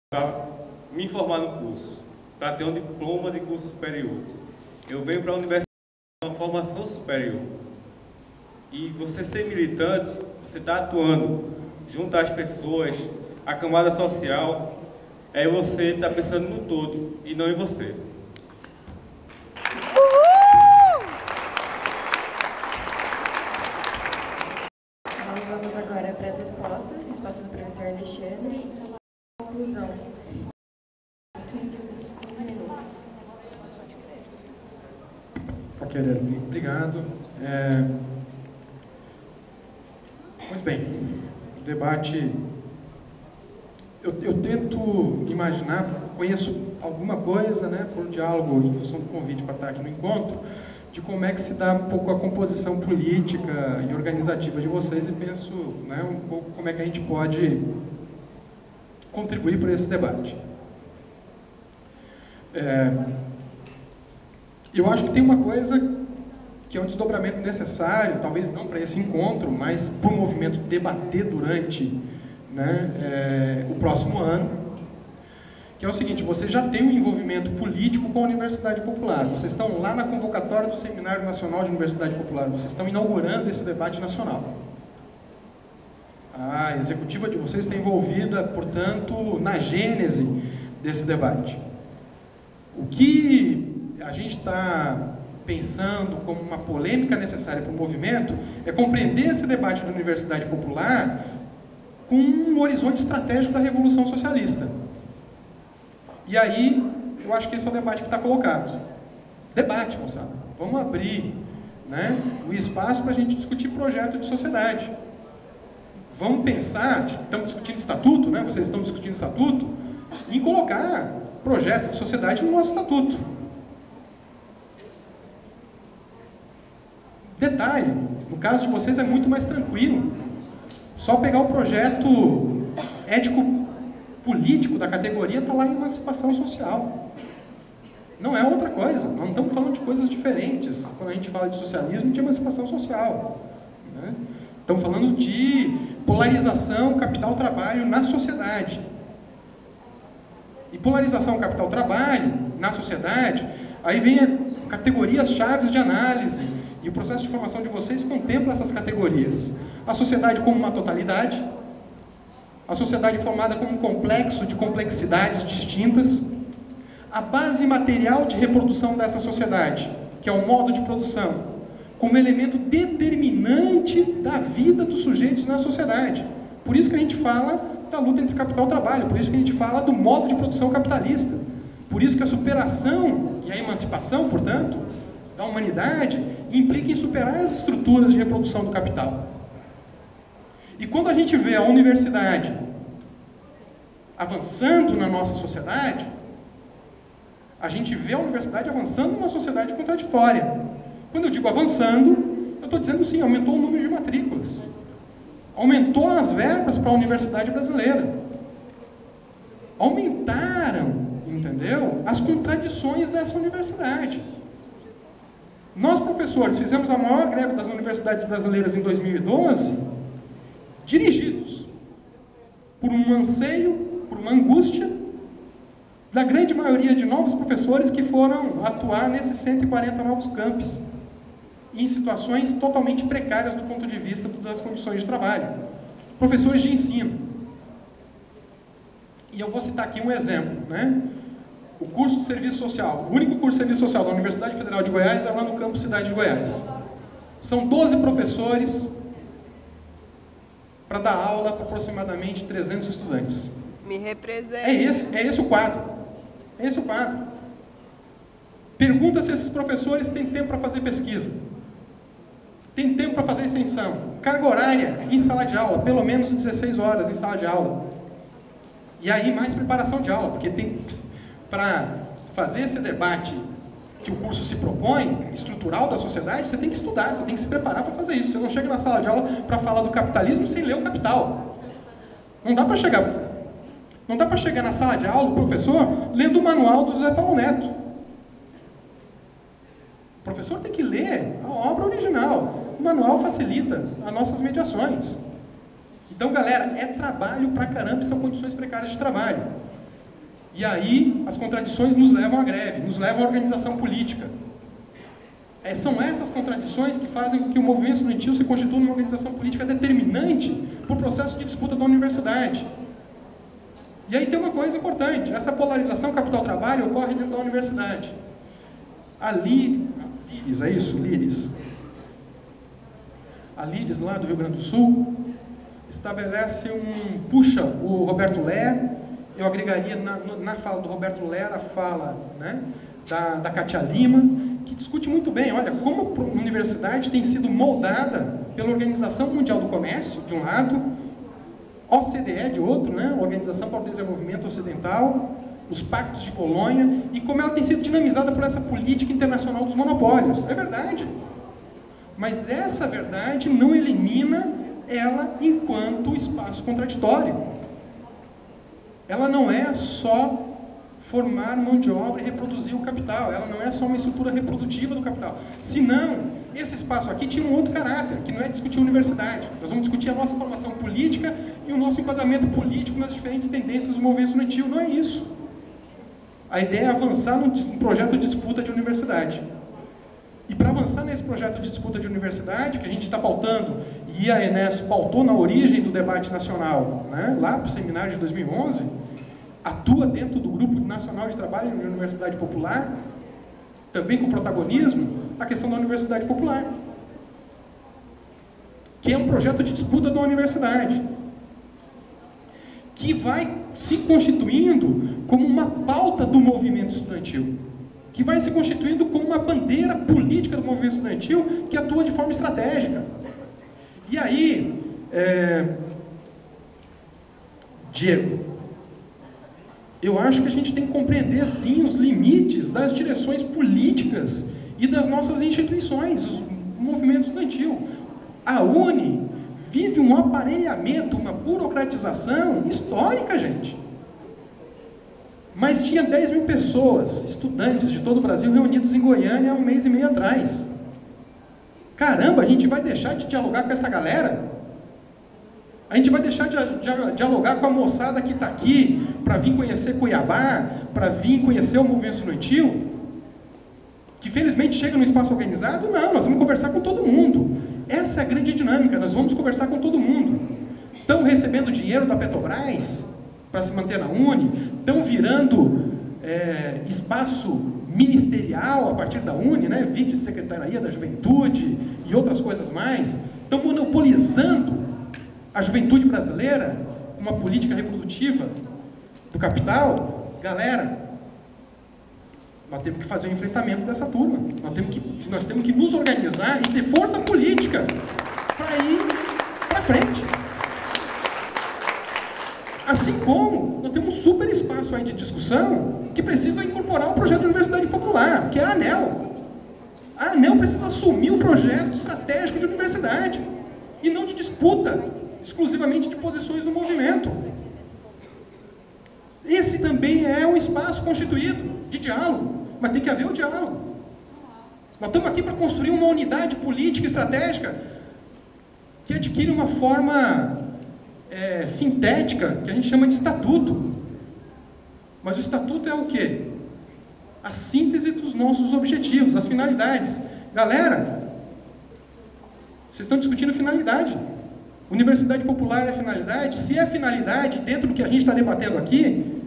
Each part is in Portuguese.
para me formar no curso, para ter um diploma de curso superior. Eu venho para a universidade com uma formação superior. E você ser militante, você está atuando junto às pessoas, a camada social, é você estar pensando no todo e não em você. Nós vamos agora para as respostas do professor Alexandre e a conclusão. 15 minutos. Paquerelli, obrigado. Pois bem, o debate, eu tento imaginar, conheço alguma coisa, né, por diálogo, em função do convite para estar aqui no encontro, de como é que se dá um pouco a composição política e organizativa de vocês e penso, né, um pouco como é que a gente pode contribuir para esse debate. Eu acho que tem uma coisa que é um desdobramento necessário, talvez não para esse encontro, mas para o movimento debater durante, né, o próximo ano, que é o seguinte: você já tem um envolvimento político com a Universidade Popular, vocês estão lá na convocatória do Seminário Nacional de Universidade Popular, vocês estão inaugurando esse debate nacional. A executiva de vocês está envolvida, portanto, na gênese desse debate. O que a gente está pensando como uma polêmica necessária para o movimento é compreender esse debate da Universidade Popular com um horizonte estratégico da Revolução Socialista. E aí, eu acho que esse é o debate que está colocado. Debate, moçada. Vamos abrir, né, o espaço para a gente discutir projeto de sociedade. Vamos pensar, estamos discutindo estatuto, né, vocês estão discutindo estatuto, em colocar projeto de sociedade no nosso estatuto. Detalhe, no caso de vocês é muito mais tranquilo. Só pegar o projeto ético-político da categoria está lá em emancipação social. Não é outra coisa. Nós não estamos falando de coisas diferentes quando a gente fala de socialismo e de emancipação social, né? Estamos falando de polarização capital-trabalho na sociedade. E polarização capital-trabalho na sociedade, aí vem a categorias-chave de análise. E o processo de formação de vocês contempla essas categorias. A sociedade como uma totalidade, a sociedade formada como um complexo de complexidades distintas, a base material de reprodução dessa sociedade, que é o modo de produção, como elemento determinante da vida dos sujeitos na sociedade. Por isso que a gente fala da luta entre capital e trabalho, por isso que a gente fala do modo de produção capitalista, por isso que a superação e a emancipação, portanto, da humanidade implica em superar as estruturas de reprodução do capital. E quando a gente vê a universidade avançando na nossa sociedade, a gente vê a universidade avançando numa sociedade contraditória. Quando eu digo avançando, eu estou dizendo sim, aumentou o número de matrículas, aumentou as verbas para a universidade brasileira, aumentaram, entendeu, as contradições dessa universidade. Nós, professores, fizemos a maior greve das universidades brasileiras em 2012, dirigidos por um anseio, por uma angústia da grande maioria de novos professores que foram atuar nesses 140 novos campos, em situações totalmente precárias do ponto de vista das condições de trabalho. Professores de ensino. E eu vou citar aqui um exemplo, né? O curso de serviço social, o único curso de serviço social da Universidade Federal de Goiás é lá no campus Cidade de Goiás. São 12 professores para dar aula para aproximadamente 300 estudantes. Me representa. É esse o quadro. É esse o quadro. Pergunta se esses professores têm tempo para fazer pesquisa. Tem tempo para fazer extensão. Carga horária em sala de aula, pelo menos 16 horas em sala de aula. E aí mais preparação de aula, porque tem... Para fazer esse debate que o curso se propõe, estrutural da sociedade, você tem que estudar, você tem que se preparar para fazer isso. Você não chega na sala de aula para falar do capitalismo sem ler o Capital. Não dá para chegar na sala de aula, o professor, lendo o manual do José Paulo Neto. O professor tem que ler a obra original. O manual facilita as nossas mediações. Então, galera, é trabalho pra caramba e são condições precárias de trabalho. E aí as contradições nos levam à greve, nos levam à organização política. São essas contradições que fazem com que o movimento estudantil se constitua numa organização política determinante para o processo de disputa da universidade. E aí tem uma coisa importante, essa polarização capital-trabalho ocorre dentro da universidade. A Líris, é isso? Líris. A Líris, lá do Rio Grande do Sul, estabelece puxa o Roberto Ler, eu agregaria na fala do Roberto Ler a fala, né, da Katia Lima, que discute muito bem, olha, como a universidade tem sido moldada pela Organização Mundial do Comércio, de um lado, OCDE, de outro, né, Organização para o Desenvolvimento Ocidental, os pactos de Bolonha, e como ela tem sido dinamizada por essa política internacional dos monopólios. É verdade. Mas essa verdade não elimina ela enquanto espaço contraditório. Ela não é só formar mão de obra e reproduzir o capital. Ela não é só uma estrutura reprodutiva do capital. Senão, esse espaço aqui tinha um outro caráter, que não é discutir a universidade. Nós vamos discutir a nossa formação política e o nosso enquadramento político nas diferentes tendências do movimento estudantil. Não é isso. A ideia é avançar num projeto de disputa de universidade. E para avançar nesse projeto de disputa de universidade, que a gente está pautando, e a Enes pautou na origem do debate nacional, né, lá para o seminário de 2011, atua dentro do Grupo Nacional de Trabalho na Universidade Popular, também com protagonismo, a questão da Universidade Popular, que é um projeto de disputa da universidade, que vai se constituindo como uma pauta do movimento estudantil, que vai se constituindo como uma bandeira política do movimento estudantil que atua de forma estratégica. E aí, Diego, eu acho que a gente tem que compreender, sim, os limites das direções políticas e das nossas instituições, o movimento estudantil. A UNE vive um aparelhamento, uma burocratização histórica, gente. Mas tinha 10 mil pessoas, estudantes de todo o Brasil, reunidos em Goiânia há um mês e meio atrás. Caramba, a gente vai deixar de dialogar com essa galera? A gente vai deixar de dialogar com a moçada que está aqui para vir conhecer Cuiabá, para vir conhecer o movimento estudantil? Que felizmente chega no espaço organizado? Não, nós vamos conversar com todo mundo. Essa é a grande dinâmica, nós vamos conversar com todo mundo. Estão recebendo dinheiro da Petrobras para se manter na UNE, estão virando espaço ministerial a partir da UNE, né? Vice-Secretaria da Juventude e outras coisas mais, estão monopolizando a juventude brasileira, uma política reprodutiva do capital. Galera, nós temos que fazer um enfrentamento dessa turma, nós temos que nos organizar e ter força política para ir para frente. Assim como nós temos um super espaço aí de discussão que precisa incorporar o projeto da Universidade Popular, que é a ANEL. A ANEL precisa assumir o projeto estratégico de universidade e não de disputa exclusivamente de posições no movimento. Esse também é um espaço constituído de diálogo, mas tem que haver o diálogo. Nós estamos aqui para construir uma unidade política estratégica que adquire uma forma sintética, que a gente chama de estatuto. Mas o estatuto é o quê? A síntese dos nossos objetivos, as finalidades. Galera, vocês estão discutindo finalidade. Universidade Popular é finalidade? Se é finalidade, dentro do que a gente está debatendo aqui,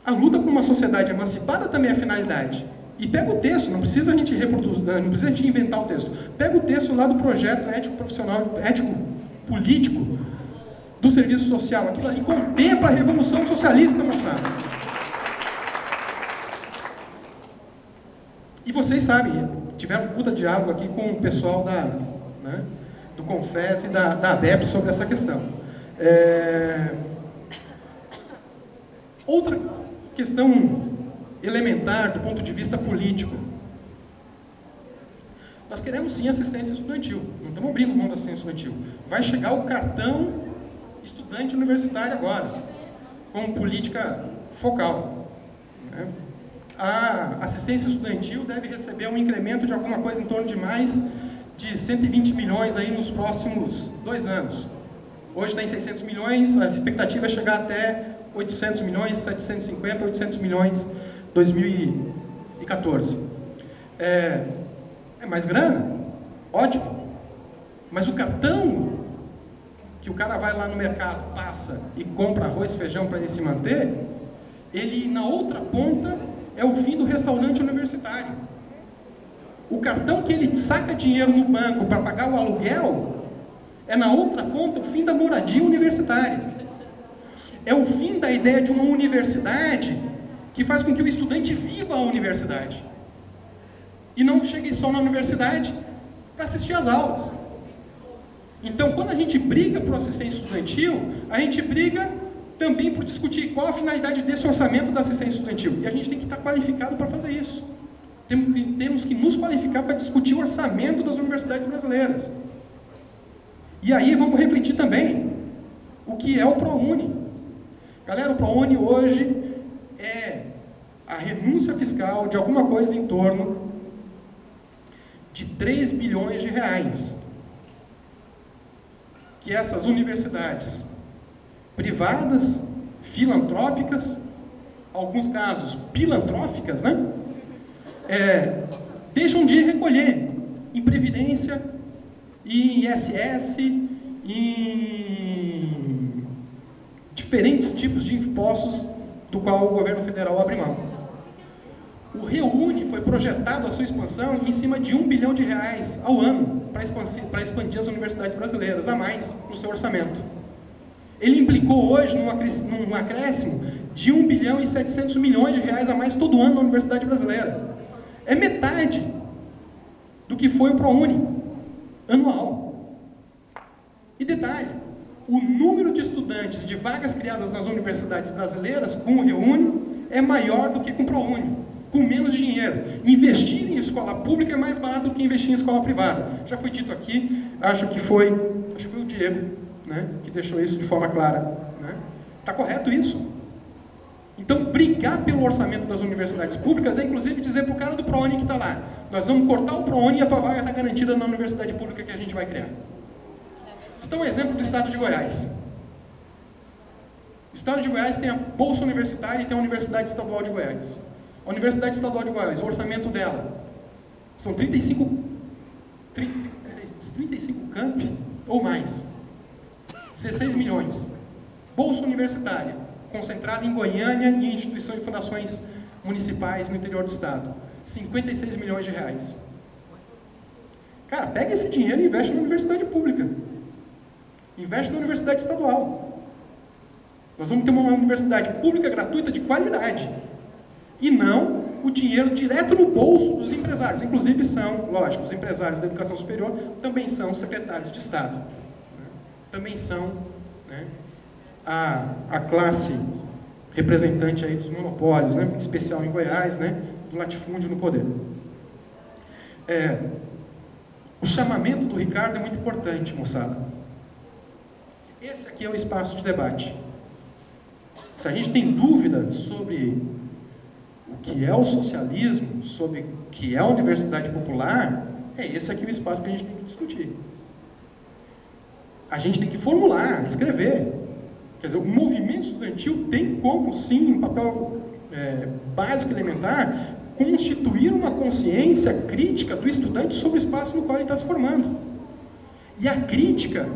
a luta por uma sociedade emancipada também é finalidade. E pega o texto, não precisa a gente reproduzir, não precisa a gente inventar o texto. Pega o texto lá do projeto ético profissional, ético político do serviço social. Aquilo ali contempla a revolução socialista, moçada. E vocês sabem, tiveram um puta diálogo aqui com o pessoal do Confess e da ABEP sobre essa questão. Outra questão elementar do ponto de vista político. Nós queremos sim assistência estudantil, não estamos abrindo mão da assistência estudantil. Vai chegar o cartão estudante universitário agora, como política focal. A assistência estudantil deve receber um incremento de alguma coisa em torno de mais de 120 milhões aí nos próximos 2 anos. Hoje está em 600 milhões, a expectativa é chegar até 800 milhões, 750, 800 milhões 2014. É mais grana? Ótimo. Mas o cartão que o cara vai lá no mercado, passa e compra arroz e feijão para ele se manter, ele, na outra ponta, é o fim do restaurante universitário. O cartão que ele saca dinheiro no banco para pagar o aluguel, é na outra ponta o fim da moradia universitária. É o fim da ideia de uma universidade que faz com que o estudante viva a universidade. E não chegue só na universidade para assistir às aulas. Então, quando a gente briga por assistência estudantil, a gente briga também por discutir qual a finalidade desse orçamento da assistência estudantil. E a gente tem que estar qualificado para fazer isso. Temos que nos qualificar para discutir o orçamento das universidades brasileiras. E aí vamos refletir também o que é o ProUni. Galera, o ProUni hoje é a renúncia fiscal de alguma coisa em torno de 3 bilhões de reais que essas universidades privadas, filantrópicas, alguns casos pilantróficas, né? Deixam de recolher em Previdência, em ISS, em diferentes tipos de impostos do qual o governo federal abre mão. O REUNI foi projetado a sua expansão em cima de 1 bilhão de reais ao ano para expandir as universidades brasileiras, a mais no seu orçamento. Ele implicou hoje num acréscimo de 1 bilhão e 700 milhões de reais a mais todo ano na universidade brasileira. É metade do que foi o ProUni anual. E detalhe, o número de estudantes de vagas criadas nas universidades brasileiras com o REUNI é maior do que com o ProUni, com menos dinheiro. Investir em escola pública é mais barato do que investir em escola privada. Já foi dito aqui, acho que foi o Diego, né, que deixou isso de forma clara. Está correto isso? Então, brigar pelo orçamento das universidades públicas é, inclusive, dizer para o cara do ProUni que está lá: nós vamos cortar o ProUni e a tua vaga está garantida na universidade pública que a gente vai criar. Cita um exemplo do estado de Goiás. O estado de Goiás tem a Bolsa Universitária e tem a Universidade Estadual de Goiás. A Universidade Estadual de Goiás, o orçamento dela são 35 campi ou mais. 16 milhões. Bolsa Universitária, concentrada em Goiânia e em instituições e fundações municipais no interior do estado. 56 milhões de reais. Cara, pega esse dinheiro e investe na universidade pública. Investe na universidade estadual. Nós vamos ter uma universidade pública gratuita de qualidade. E não o dinheiro direto no bolso dos empresários. Inclusive são, lógico, os empresários da educação superior também são secretários de Estado. Né? Também são, né, a classe representante aí dos monopólios, né, em especial em Goiás, né, do latifúndio no poder. O chamamento do Ricardo é muito importante, moçada. Esse aqui é o espaço de debate. Se a gente tem dúvida sobre o que é o socialismo, sobre o que é a universidade popular, esse aqui o espaço que a gente tem que discutir. A gente tem que formular, escrever. Quer dizer, o movimento estudantil tem como, sim, um papel básico, elementar, constituir uma consciência crítica do estudante sobre o espaço no qual ele está se formando. E a crítica,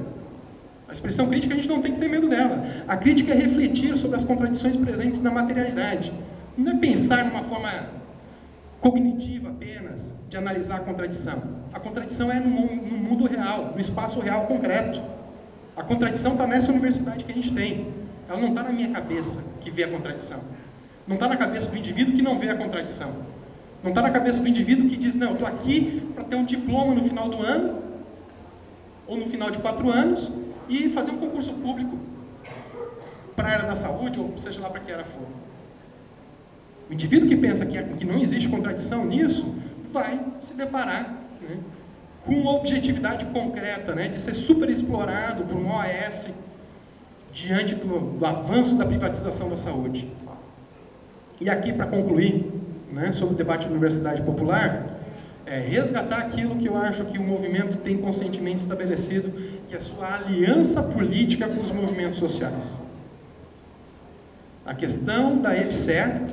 a expressão crítica, a gente não tem que ter medo dela. A crítica é refletir sobre as contradições presentes na materialidade. Não é pensar numa forma cognitiva apenas, de analisar a contradição. A contradição é no mundo real, no espaço real concreto. A contradição está nessa universidade que a gente tem. Ela não está na minha cabeça que vê a contradição. Não está na cabeça do indivíduo que não vê a contradição. Não está na cabeça do indivíduo que diz: não, eu estou aqui para ter um diploma no final do ano, ou no final de 4 anos, e fazer um concurso público para a área da saúde, ou seja lá para que área for. O indivíduo que pensa que não existe contradição nisso, vai se deparar, né, com uma objetividade concreta, né, de ser superexplorado por um OAS diante do avanço da privatização da saúde. E aqui, para concluir, né, sobre o debate da universidade popular, resgatar aquilo que eu acho que o movimento tem conscientemente estabelecido, que é a sua aliança política com os movimentos sociais. A questão da EBSER,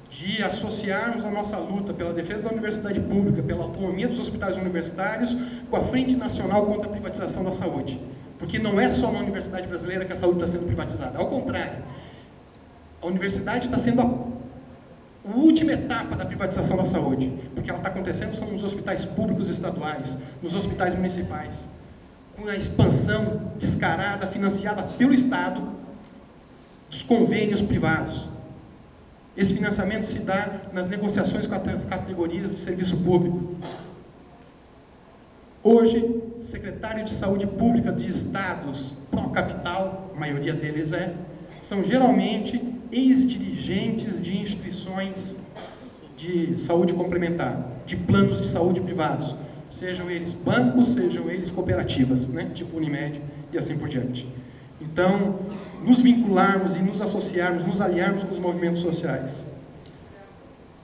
de associarmos a nossa luta pela defesa da universidade pública, pela autonomia dos hospitais universitários, com a Frente Nacional contra a Privatização da Saúde. Porque não é só na universidade brasileira que a saúde está sendo privatizada. Ao contrário, a universidade está sendo a última etapa da privatização da saúde. Porque ela está acontecendo são nos hospitais públicos estaduais, nos hospitais municipais, com a expansão descarada, financiada pelo Estado, dos convênios privados. Esse financiamento se dá nas negociações com as categorias de serviço público. Hoje, secretário de saúde pública de estados pró-capital, a maioria deles são geralmente ex-dirigentes de instituições de saúde complementar, de planos de saúde privados, sejam eles bancos, sejam eles cooperativas, né, tipo Unimed e assim por diante. Então, nos vincularmos e nos associarmos, nos aliarmos com os movimentos sociais.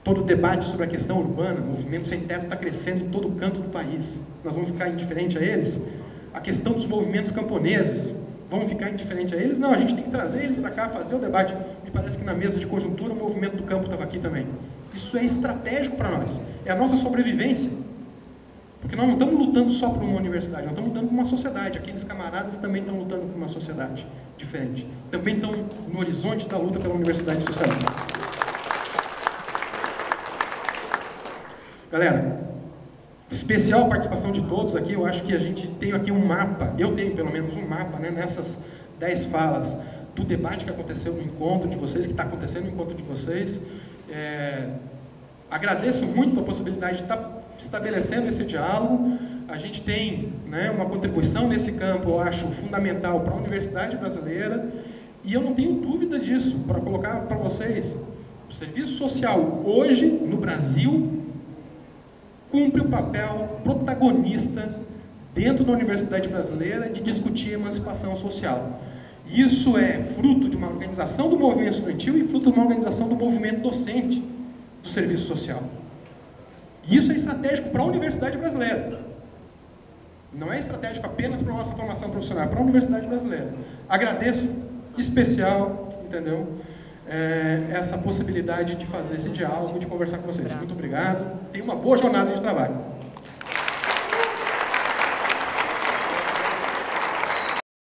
Todo o debate sobre a questão urbana, o movimento sem teto está crescendo em todo canto do país. Nós vamos ficar indiferente a eles? A questão dos movimentos camponeses, vamos ficar indiferente a eles? Não, a gente tem que trazer eles para cá, fazer o debate. Me parece que na mesa de conjuntura o movimento do campo estava aqui também. Isso é estratégico para nós, é a nossa sobrevivência. Porque nós não estamos lutando só por uma universidade, nós estamos lutando por uma sociedade. Aqueles camaradas também estão lutando por uma sociedade diferente. Também estão no horizonte da luta pela universidade socialista. Galera, especial a participação de todos aqui. Eu acho que a gente tem aqui um mapa, eu tenho pelo menos um mapa, né, nessas 10 falas, do debate que aconteceu no encontro de vocês, que está acontecendo no encontro de vocês. Agradeço muito a possibilidade de estar estabelecendo esse diálogo. A gente tem, né, uma contribuição nesse campo, eu acho, fundamental para a universidade brasileira, e eu não tenho dúvida disso, para colocar para vocês. O serviço social hoje, no Brasil, cumpre o papel protagonista dentro da universidade brasileira de discutir emancipação social. Isso é fruto de uma organização do movimento estudantil e fruto de uma organização do movimento docente do serviço social. E isso é estratégico para a universidade brasileira. Não é estratégico apenas para a nossa formação profissional, é para a universidade brasileira. Agradeço, especial, entendeu? Essa possibilidade de fazer esse diálogo, de conversar com vocês. Muito obrigado. Tenha uma boa jornada de trabalho.